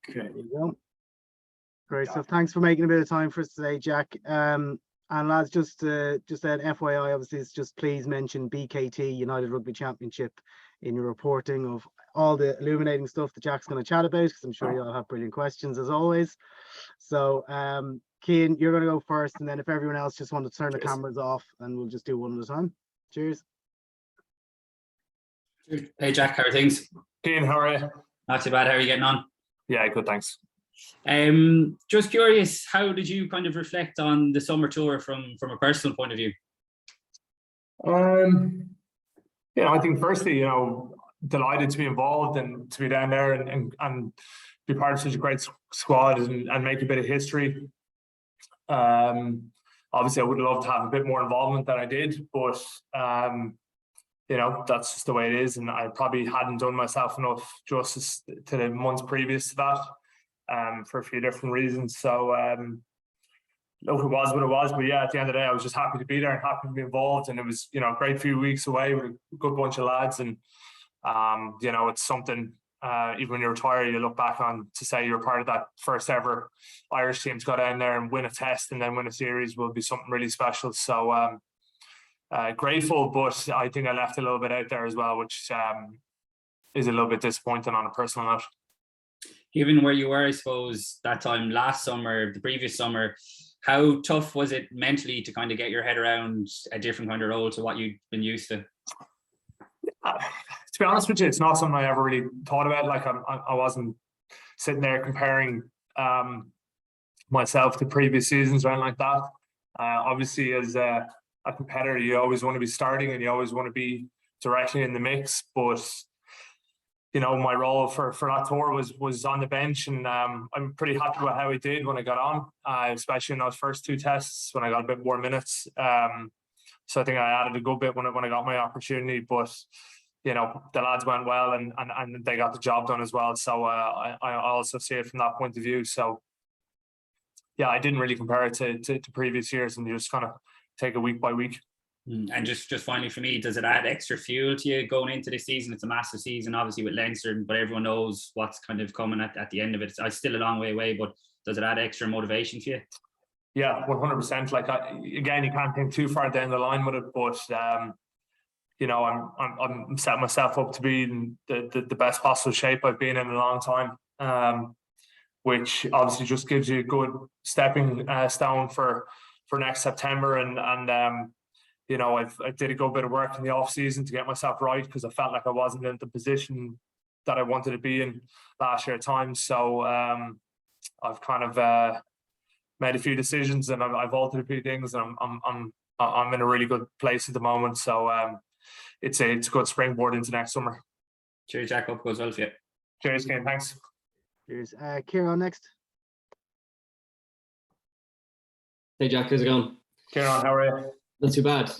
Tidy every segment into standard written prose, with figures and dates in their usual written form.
Okay. There you go. Great stuff. Thanks for making a bit of time for us today, Jack. And lads, just an FYI, obviously, it's just please mention BKT United Rugby Championship in your reporting of all the illuminating stuff that Jack's going to chat about, because I'm sure you'll have brilliant questions as always. So, Cian, you're going to go first, and then if everyone else just want to turn the cameras off, and we'll just do one at a time. Cheers. Hey Jack, how are things? Cian, how are you? Not too bad. How are you getting on? Yeah, good, thanks. Just curious, how did you kind of reflect on the summer tour from a personal point of view? I think firstly, delighted to be involved and to be down there and be part of such a great squad and make a bit of history. Obviously, I would love to have a bit more involvement than I did, but that's just the way it is, and I probably hadn't done myself enough justice to the months previous to that, for a few different reasons. So look, it was what it was, but yeah, at the end of the day, I was just happy to be there and happy to be involved, and it was a great few weeks away with a good bunch of lads, and it's something. Even when you retire, you look back on to say you're part of that first ever Irish team to go down there and win a test and then win a series will be something really special. So grateful, but I think I left a little bit out there as well, which is a little bit disappointing on a personal note. Given where you were, I suppose, that time last summer, the previous summer, how tough was it mentally to kind of get your head around a different kind of role to what you'd been used to? To be honest with you, it's not something I ever really thought about. Like I wasn't sitting there comparing myself to previous seasons or anything like that. Obviously, as a competitor, you always want to be starting and you always want to be directly in the mix. But my role for that tour was on the bench, and I'm pretty happy with how I did when I got on, especially in those first two tests when I got a bit more minutes. So I think I added a good bit when I got my opportunity, but the lads went well and they got the job done as well. So I also see it from that point of view. So yeah, I didn't really compare it to previous years, and you just kind of take it week by week. And just finally for me, does it add extra fuel to you going into this season? It's a massive season, obviously, with Leinster, but everyone knows what's kind of coming at the end of it. It's still a long way away, but does it add extra motivation for you? Yeah, 100%. Like, again, you can't think too far down the line with it, but I'm setting myself up to be in the best possible shape I've been in a long time, which obviously just gives you a good stepping stone for next September. And I did a good bit of work in the off season to get myself right, because I felt like I wasn't in the position that I wanted to be in last year at times. So I've kind of made a few decisions, and I've altered a few things, and I'm in a really good place at the moment. So it's a good springboard into next summer. Cheers, Jack. Hope goes well for you. Cheers, Cian. Thanks. Cheers. Kieran next. Hey Jack, how's it going? Kieran, how are you? Not too bad.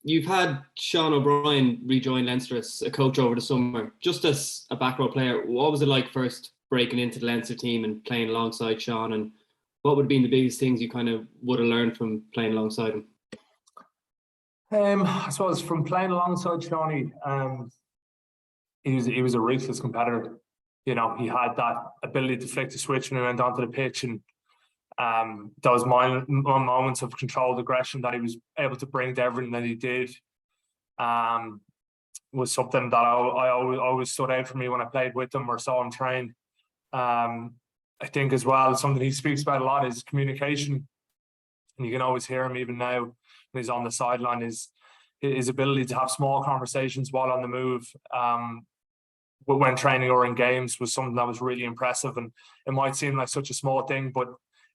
You've had Sean O'Brien rejoin Leinster as a coach over the summer. Just as a back row player, what was it like first breaking into the Leinster team and playing alongside Sean, and what would have been the biggest things you kind of would have learned from playing alongside him? I suppose from playing alongside Shawnee, he was a ruthless competitor. He had that ability to flick the switch when he went onto the pitch, and those moments of controlled aggression that he was able to bring to everything that he did was something that I always stood out for me when I played with him or saw him train. I think as well, something he speaks about a lot is communication, and you can always hear him even now when he's on the sideline. His ability to have small conversations while on the move, when training or in games, was something that was really impressive. And it might seem like such a small thing, but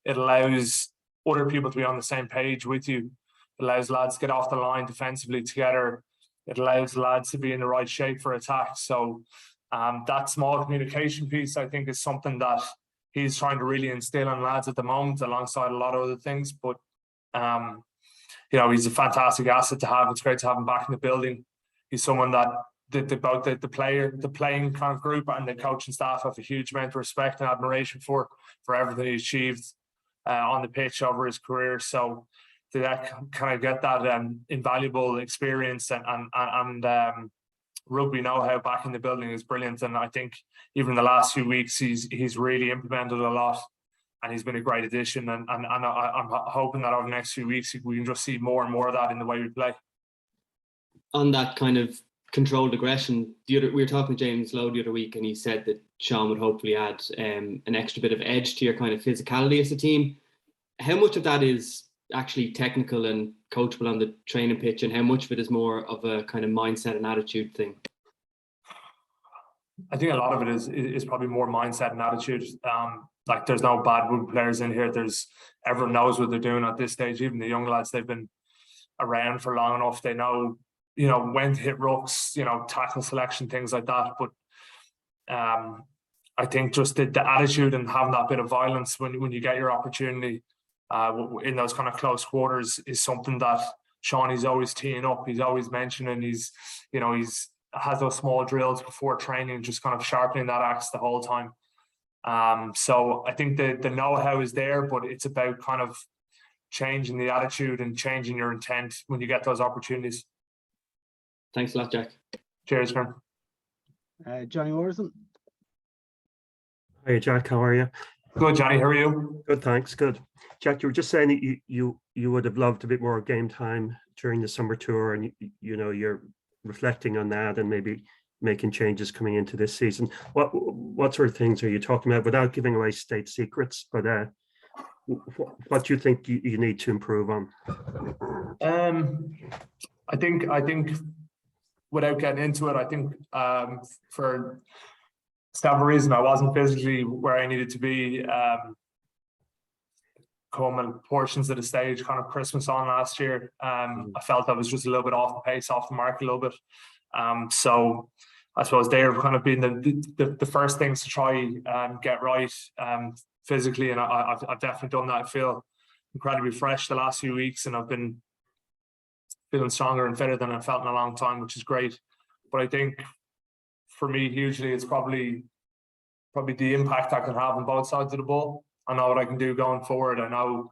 it allows other people to be on the same page with you. It allows lads to get off the line defensively together. It allows lads to be in the right shape for attack. So that small communication piece, I think, is something that he's trying to really instill in lads at the moment, alongside a lot of other things. But he's a fantastic asset to have. It's great to have him back in the building. He's someone that both the playing kind of group and the coaching staff have a huge amount of respect and admiration for everything he achieved on the pitch over his career. So to kind of get that invaluable experience and rugby know-how back in the building is brilliant, and I think even the last few weeks he's really implemented a lot, and he's been a great addition. And I'm hoping that over the next few weeks we can just see more and more of that in the way we play. On that kind of controlled aggression, we were talking to James Lowe the other week, and he said that Sean would hopefully add an extra bit of edge to your kind of physicality as a team. How much of that is actually technical and coachable on the training pitch, and how much of it is more of a kind of mindset and attitude thing? I think a lot of it is probably more mindset and attitude. Like there's no bad rugby players in here. Everyone knows what they're doing at this stage. Even the young lads, they've been around for long enough. They know, when to hit rucks, tackle selection, things like that. But I think just the attitude and having that bit of violence when you get your opportunity in those kind of close quarters is something that Sean is always teeing up. He's always mentioning. He's has those small drills before training, just kind of sharpening that axe the whole time. So I think the know-how is there, but it's about kind of changing the attitude and changing your intent when you get those opportunities. Thanks a lot, Jack. Cheers, Karen. Johnny Morrison. Hi, Jack. How are you? Good, Johnny. How are you? Good, thanks. Good. Jack, you were just saying that you would have loved a bit more game time during the summer tour, and you're reflecting on that and maybe making changes coming into this season. What sort of things are you talking about, without giving away state secrets? But what do you think you need to improve on? I think without getting into it, I think for several reasons I wasn't physically where I needed to be. Coming portions of the stage, kind of Christmas on last year, I felt I was just a little bit off the pace, off the mark a little bit. So I suppose they're kind of been the first things to try get right physically, and I've definitely done that. I feel incredibly fresh the last few weeks, and I've been feeling stronger and fitter than I've felt in a long time, which is great. But I think for me, hugely, it's probably the impact I can have on both sides of the ball. I know what I can do going forward. I know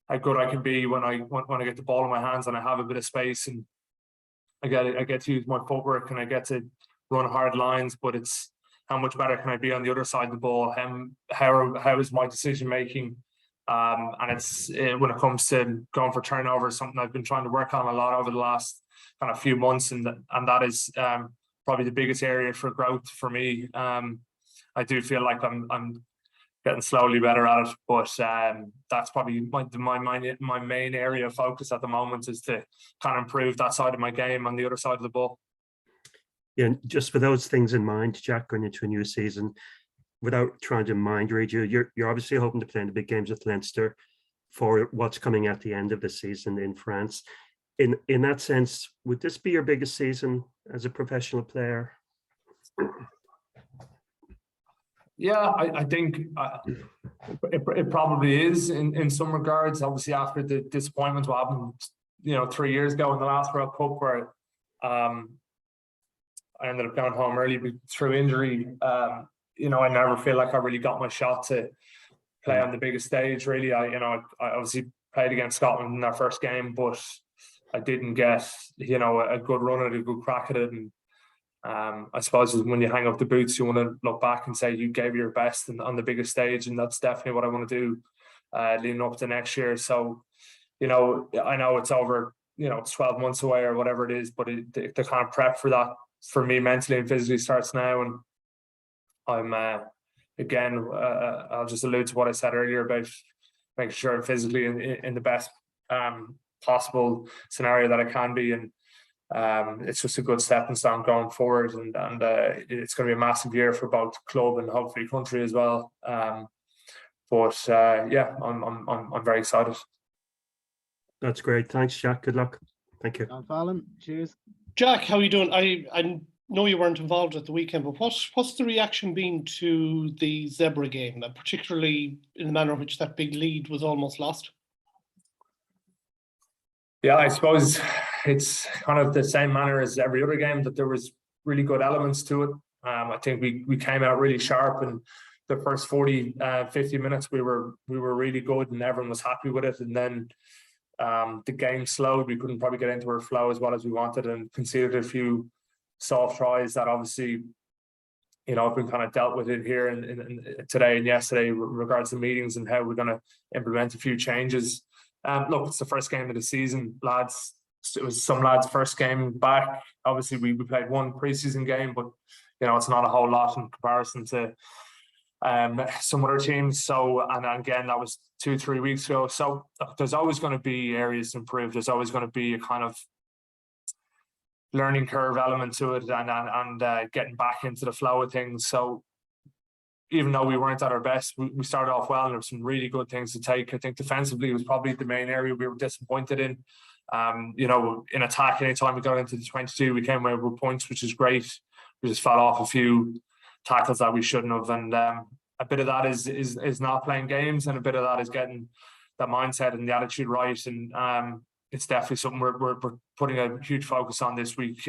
how good I can be when I get the ball in my hands and I have a bit of space, and I get to use my footwork and I get to run hard lines. But it's how much better can I be on the other side of the ball? How is my decision making? And it's when it comes to going for turnovers, something I've been trying to work on a lot over the last kind of few months, and that is probably the biggest area for growth for me. I do feel like I'm getting slowly better at it, but that's probably my main area of focus at the moment, is to kind of improve that side of my game on the other side of the ball. Yeah, and just for those things in mind, Jack, going into a new season, without trying to mind read you, you're obviously hoping to play in the big games with Leinster for what's coming at the end of the season in France. In that sense, would this be your biggest season as a professional player? Yeah, I think it probably is in some regards. Obviously, after the disappointment what happened, 3 years ago in the last World Cup, where I ended up going home early through injury. I never feel like I really got my shot to play on the biggest stage. Really, I obviously played against Scotland in our first game, but I didn't get a good run at it, a good crack at it. And I suppose when you hang up the boots, you want to look back and say you gave your best on the biggest stage, and that's definitely what I want to do leading up to next year. So, I know it's over, it's 12 months away or whatever it is, but the kind of prep for that for me mentally and physically starts now. And I'm I'll just allude to what I said earlier about making sure I'm physically in the best possible scenario that I can be, and it's just a good stepping stone going forward, and it's going to be a massive year for both club and hopefully country as well. I'm very excited. That's great. Thanks, Jack. Good luck. Thank you. John Fallon, cheers. Jack, how are you doing? I know you weren't involved at the weekend, but what's the reaction been to the Zebra game, and particularly in the manner in which that big lead was almost lost? Yeah, I suppose it's kind of the same manner as every other game, that there was really good elements to it. I think we came out really sharp, and the first 50 minutes we were really good and everyone was happy with it. And then the game slowed. We couldn't probably get into our flow as well as we wanted, and conceded a few soft tries that obviously, you know, have been kind of dealt with it here in today and yesterday with regards to meetings and how we're going to implement a few changes. Look, it's the first game of the season, lads. It was some lads' first game back. Obviously, we played one preseason game, but you know, it's not a whole lot in comparison to some other teams. So, and again, that was 2-3 weeks ago. So there's always going to be areas to improve. There's always going to be a kind of learning curve element to it, and getting back into the flow of things. So even though we weren't at our best, we started off well, and there were some really good things to take. I think defensively was probably the main area we were disappointed in. You know, in attack, anytime we got into the 22, we came away with points, which is great. We just fell off a few tackles that we shouldn't have, and a bit of that is not playing games, and a bit of that is getting that mindset and the attitude right. And it's definitely something we're putting a huge focus on this week,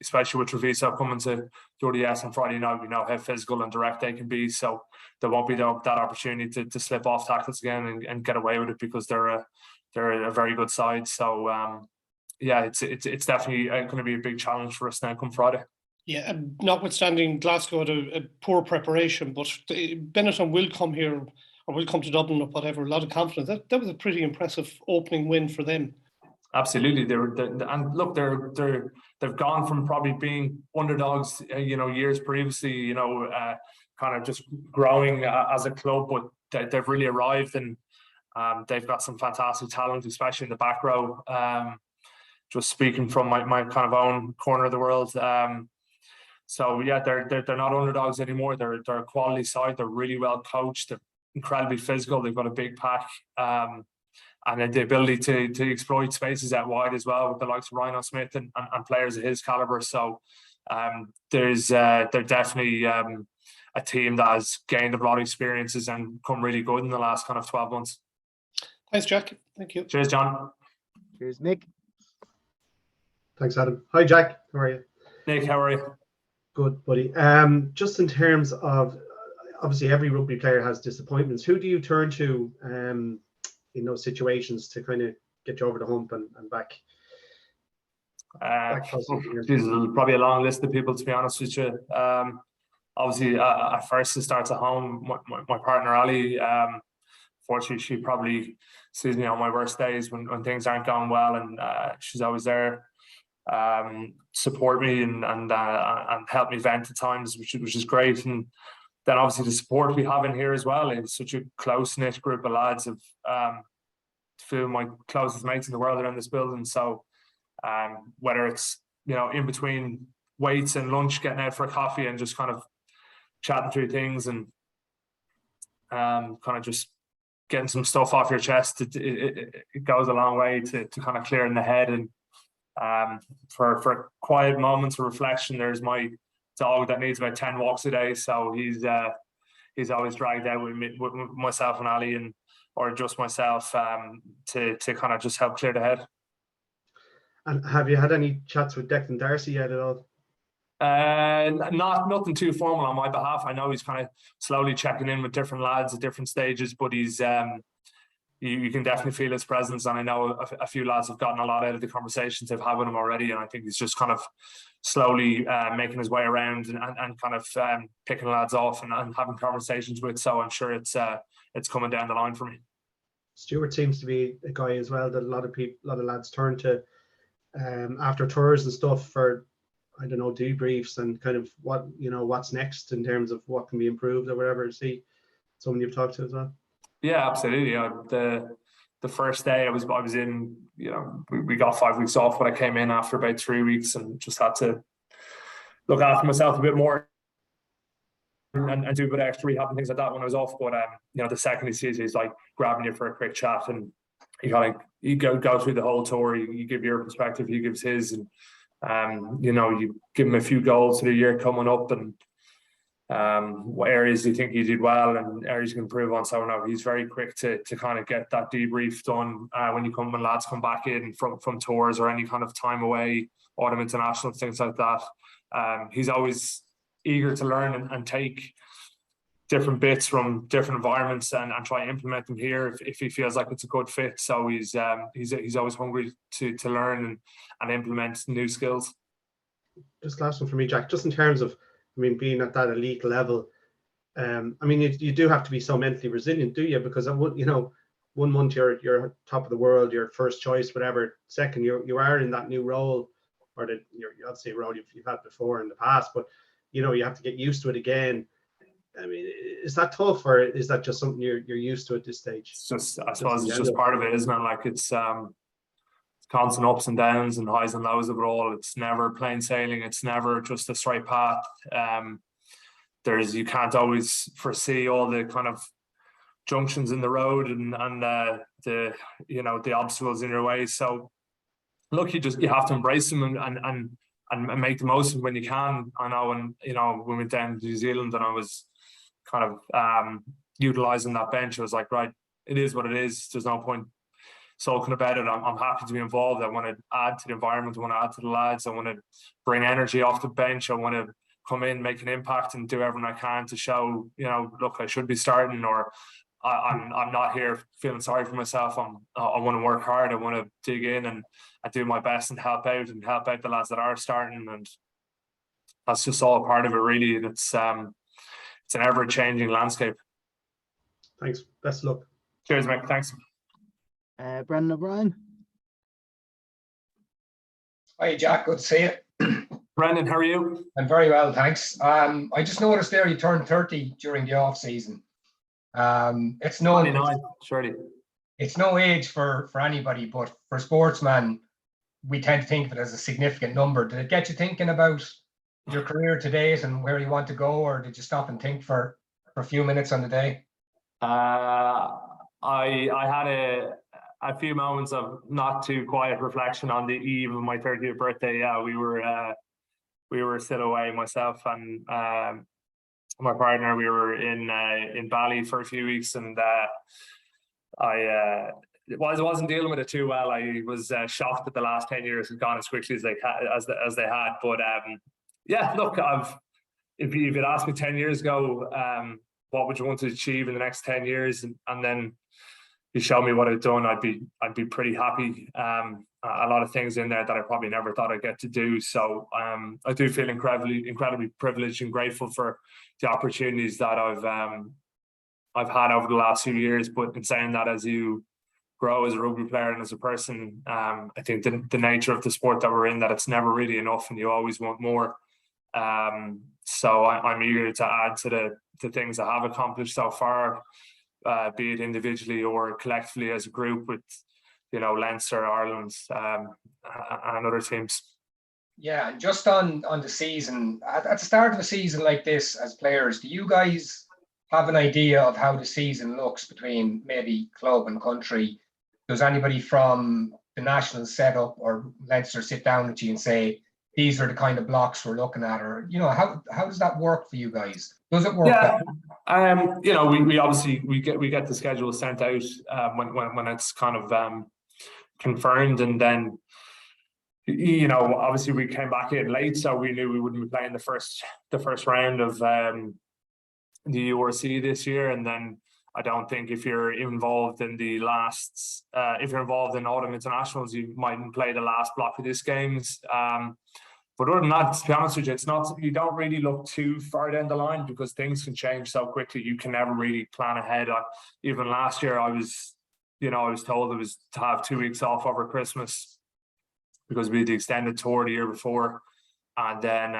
especially with Treviso coming to ODS on Friday night. We know how physical and direct they can be, so there won't be that opportunity to slip off tackles again and get away with it, because they're a very good side. So yeah, it's definitely going to be a big challenge for us now come Friday. Yeah, and notwithstanding Glasgow had a poor preparation, but Benetton will come here, or will come to Dublin or whatever, a lot of confidence. That was a pretty impressive opening win for them. Absolutely, and look, they've gone from probably being underdogs, you know, years previously, you know, kind of just growing as a club, but they've really arrived, and they've got some fantastic talent, especially in the back row. Just speaking from my kind of own corner of the world. So yeah, they're not underdogs anymore. They're a quality side. They're really well coached. They're incredibly physical. They've got a big pack. And the ability to exploit spaces out wide as well with the likes of Rhino Smith and players of his caliber. So they're definitely a team that has gained a lot of experiences and come really good in the last kind of 12 months. Thanks, Jack. Thank you. Cheers, John. Cheers, Nick. Thanks, Adam. Hi, Jack. How are you? Nick, how are you? Good, buddy. Just in terms of, obviously every rugby player has disappointments. Who do you turn to in those situations to kind of get you over the hump and back? There's probably a long list of people, to be honest with you. Obviously, at first it starts at home. My partner Ali, fortunately, she probably sees me on my worst days when things aren't going well, and she's always there, support me and help me vent at times, which is great. And then obviously the support we have in here as well is such a close-knit group of lads of few of my closest mates in the world are in this building. So whether it's, you know, in between weights and lunch, getting out for a coffee and just kind of chatting through things and kind of just getting some stuff off your chest, it goes a long way to kind of clearing the head. And for quiet moments of reflection, there's my dog that needs about 10 walks a day, so he's always dragged out with myself and Ali, or just myself, to kind of just help clear the head. And have you had any chats with Declan Darcy yet at all? Nothing too formal on my behalf. I know he's kind of slowly checking in with different lads at different stages, but he's you can definitely feel his presence, and I know a few lads have gotten a lot out of the conversations they've had with him already, and I think he's just kind of slowly making his way around and kind of picking lads off and having conversations with. So I'm sure it's coming down the line for me. Stuart seems to be a guy as well that a lot of lads turn to after tours and stuff for, I don't know, debriefs and kind of what's next in terms of what can be improved or whatever. Is he someone you've talked to as well? Yeah, absolutely. The first day I was in, you know, we got 5 weeks off, but I came in after about 3 weeks and just had to look after myself a bit more and do a bit of extra rehab and things like that when I was off. But you know, the second he sees, he's like grabbing you for a quick chat, and you go through the whole tour. You give your perspective, he gives his, and you know, you give him a few goals for the year coming up, and what areas do you think you did well and areas you can improve on. So no, he's very quick to kind of get that debrief done when lads come back in from tours or any kind of time away, autumn international, things like that. He's always eager to learn and take different bits from different environments and try and implement them here if he feels like it's a good fit. So he's always hungry to learn and implement new skills. just last one for me, Jack. Just in terms of, I mean, being at that elite level, I mean, you do have to be so mentally resilient, do you? Because I would, you know, 1 month you're top of the world, your first choice, whatever. Second, you are in that new role, or you're obviously a role you've had before in the past, but you know you have to get used to it again. I mean, is that tough, or is that just something you're used to at this stage? It's just, I suppose it's just part of it, isn't it? Like it's constant ups and downs and highs and lows of it all. It's never plain sailing. It's never just a straight path. You can't always foresee all the kind of junctions in the road and the the obstacles in your way. So look, you have to embrace them and make the most of them when you can. I know when we went down to New Zealand and I was kind of utilizing that bench, I was like, right, it is what it is. There's no point sulking about it. I'm happy to be involved. I want to add to the environment. I want to add to the lads. I want to bring energy off the bench. I want to come in, make an impact, and do everything I can to show, look, I should be starting, or I'm not here feeling sorry for myself. I want to work hard. I want to dig in and do my best and help out the lads that are starting, and that's just all part of it, really. And it's an ever-changing landscape. Thanks. Best of luck. Cheers, mate. Thanks. Brendan O'Brien. Hi, Jack. Good to see you. Brendan, how are you? I'm very well, thanks. I just noticed there you turned 30 during the off season. It's no 29, surely. It's no age for anybody, but for sportsmen, we tend to think of it as a significant number. Did it get you thinking about your career to date and where you want to go, or did you stop and think for a few minutes on the day? I had a few moments of not too quiet reflection on the eve of my 30th birthday. Yeah, we were still away, myself and my partner. We were in Bali for a few weeks, and I wasn't dealing with it too well. I was shocked that the last 10 years had gone as quickly as they had. But yeah, look, if you'd asked me 10 years ago, what would you want to achieve in the next 10 years, and then you show me what I've done, I'd be pretty happy. A lot of things in there that I probably never thought I'd get to do. So I do feel incredibly privileged and grateful for the opportunities that I've had over the last few years. But in saying that, as you grow as a rugby player and as a person, I think the nature of the sport that we're in, that it's never really enough and you always want more. So I'm eager to add to the things I have accomplished so far, be it individually or collectively as a group with Leinster, Ireland, and other teams. Yeah, and just on the season, at the start of a season like this, as players, do you guys have an idea of how the season looks between maybe club and country? Does anybody from the national setup or Leinster sit down with you and say, these are the kind of blocks we're looking at, or how does that work for you guys? Does it work? Yeah, we obviously get the schedule sent out when it's kind of confirmed, and then obviously we came back in late, so we knew we wouldn't be playing the first round of the URC this year. And then I don't think if you're involved in if you're involved in autumn internationals, you mightn't play the last block of these games. But other than that, to be honest with you, it's not, you don't really look too far down the line because things can change so quickly. You can never really plan ahead. Even last year, I was told it was to have 2 weeks off over Christmas because we had the extended tour the year before. And then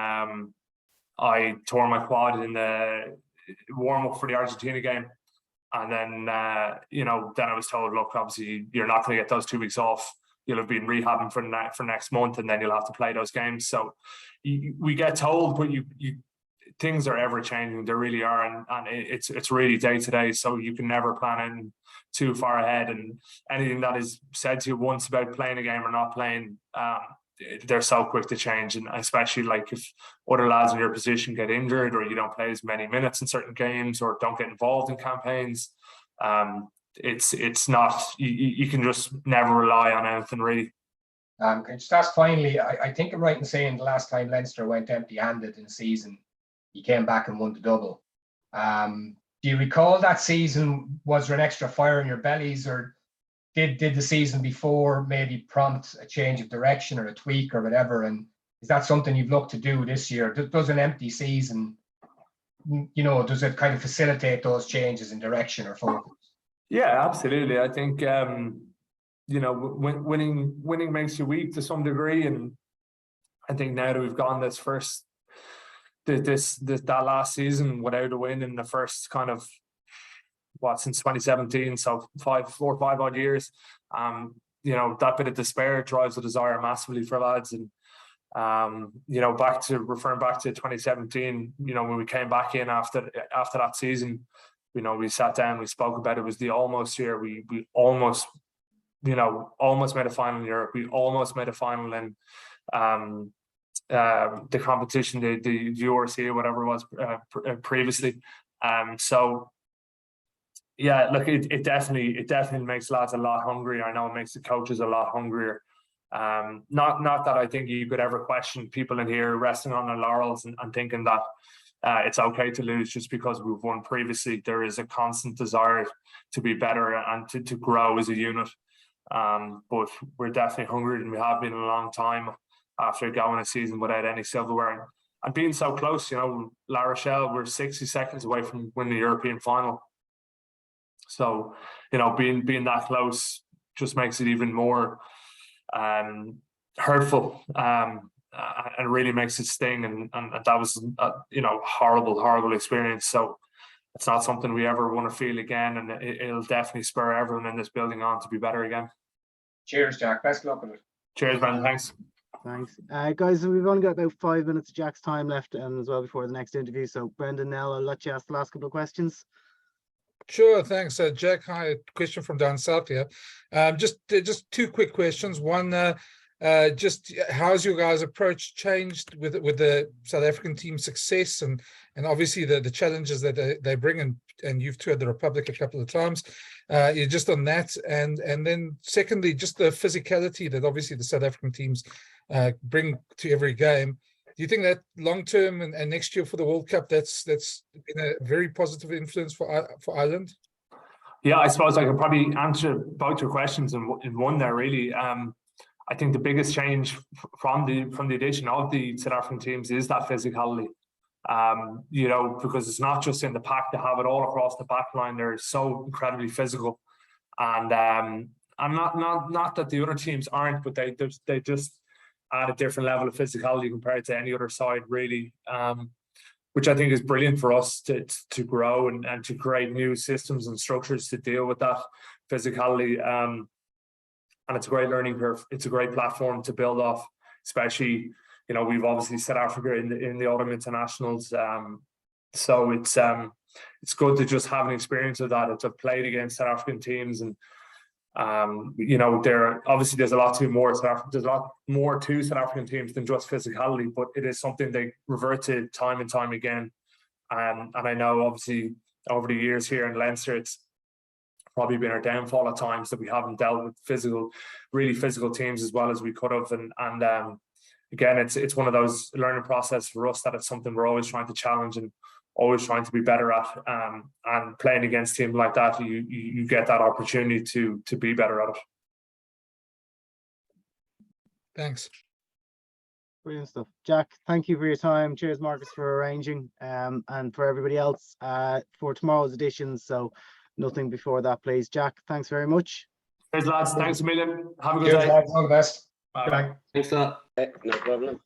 I tore my quad in the warm-up for the Argentina game. And then, then I was told, look, obviously, you're not going to get those 2 weeks off. You'll have been rehabbing for next month, and then you'll have to play those games. So we get told, but things are ever changing. They really are, and it's really day to day. So you can never plan in too far ahead. And anything that is said to you once about playing a game or not playing, they're so quick to change. And especially like if other lads in your position get injured, or you don't play as many minutes in certain games, or don't get involved in campaigns, it's not, you can just never rely on anything really. Can I just ask finally, I think I'm right in saying the last time Leinster went empty-handed in the season, he came back and won the double. Do you recall that season? Was there an extra fire in your bellies, or did the season before maybe prompt a change of direction or a tweak or whatever, and Is that something you've looked to do this year? Does an empty season, does it kind of facilitate those changes in direction or focus? Yeah, absolutely. I think winning makes you weak to some degree, and I think now that we've gone that last season without a win in the first kind of since 2017, so 4 or 5 odd years, that bit of despair drives the desire massively for lads. And referring back to 2017, when we came back in after that season, we sat down, we spoke about it. It was the almost year. We almost made a final in Europe. We almost made a final in the competition, the URC or whatever it was previously. So yeah, look, it definitely makes lads a lot hungrier. I know it makes the coaches a lot hungrier. Not that I think you could ever question people in here resting on their laurels and thinking that it's okay to lose just because we've won previously. There is a constant desire to be better and to grow as a unit. But we're definitely hungry, and we have been in a long time after going a season without any silverware. And being so close, La Rochelle, we're 60 seconds away from winning the European final. So, being that close just makes it even more hurtful, and really makes it sting. And that was horrible experience. So it's not something we ever want to feel again, and it'll definitely spur everyone in this building on to be better again. Cheers, Jack. Best luck with it. Cheers, man. Thanks. Thanks. Guys, we've only got about 5 minutes of Jack's time left, and as well before the next interview. So Brendan, Nell, I'll let you ask the last couple of questions. Sure, thanks. Jack, hi, question from down south here. Just 2 quick questions. One, just how's your guys' approach changed with the South African team's success and obviously the challenges that they bring, and you've toured the Republic a couple of times. Just on that, and then secondly, just the physicality that obviously the South African teams bring to every game. Do you think that long term and next year for the World Cup, that's been a very positive influence for Ireland? Yeah, I suppose I could probably answer both your questions in one there, really. I think the biggest change from the addition of the South African teams is that physicality. Because it's not just in the pack, to have it all across the back line. They're so incredibly physical, and not that the other teams aren't, but they just add a different level of physicality compared to any other side, really, which I think is brilliant for us to grow and to create new systems and structures to deal with that physicality. And it's a great learning curve. It's a great platform to build off, especially, we've obviously South Africa in the autumn internationals. So it's good to just have an experience of that. It's played against South African teams, and there's a lot more. There's a lot more to South African teams than just physicality, but it is something they revert to time and time again. And I know, obviously, over the years here in Leinster, it's probably been our downfall at times that we haven't dealt with really physical teams as well as we could have. And again, it's one of those learning process for us that it's something we're always trying to challenge and always trying to be better at. And playing against teams like that, you get that opportunity to be better at it. Thanks. Brilliant stuff. Jack, thank you for your time. Cheers, Marcus, for arranging, and for everybody else for tomorrow's editions. So nothing before that, please. Jack, thanks very much. Cheers, lads. Thanks a million. Have a good day. All the best. Bye. Thanks a lot. No problem.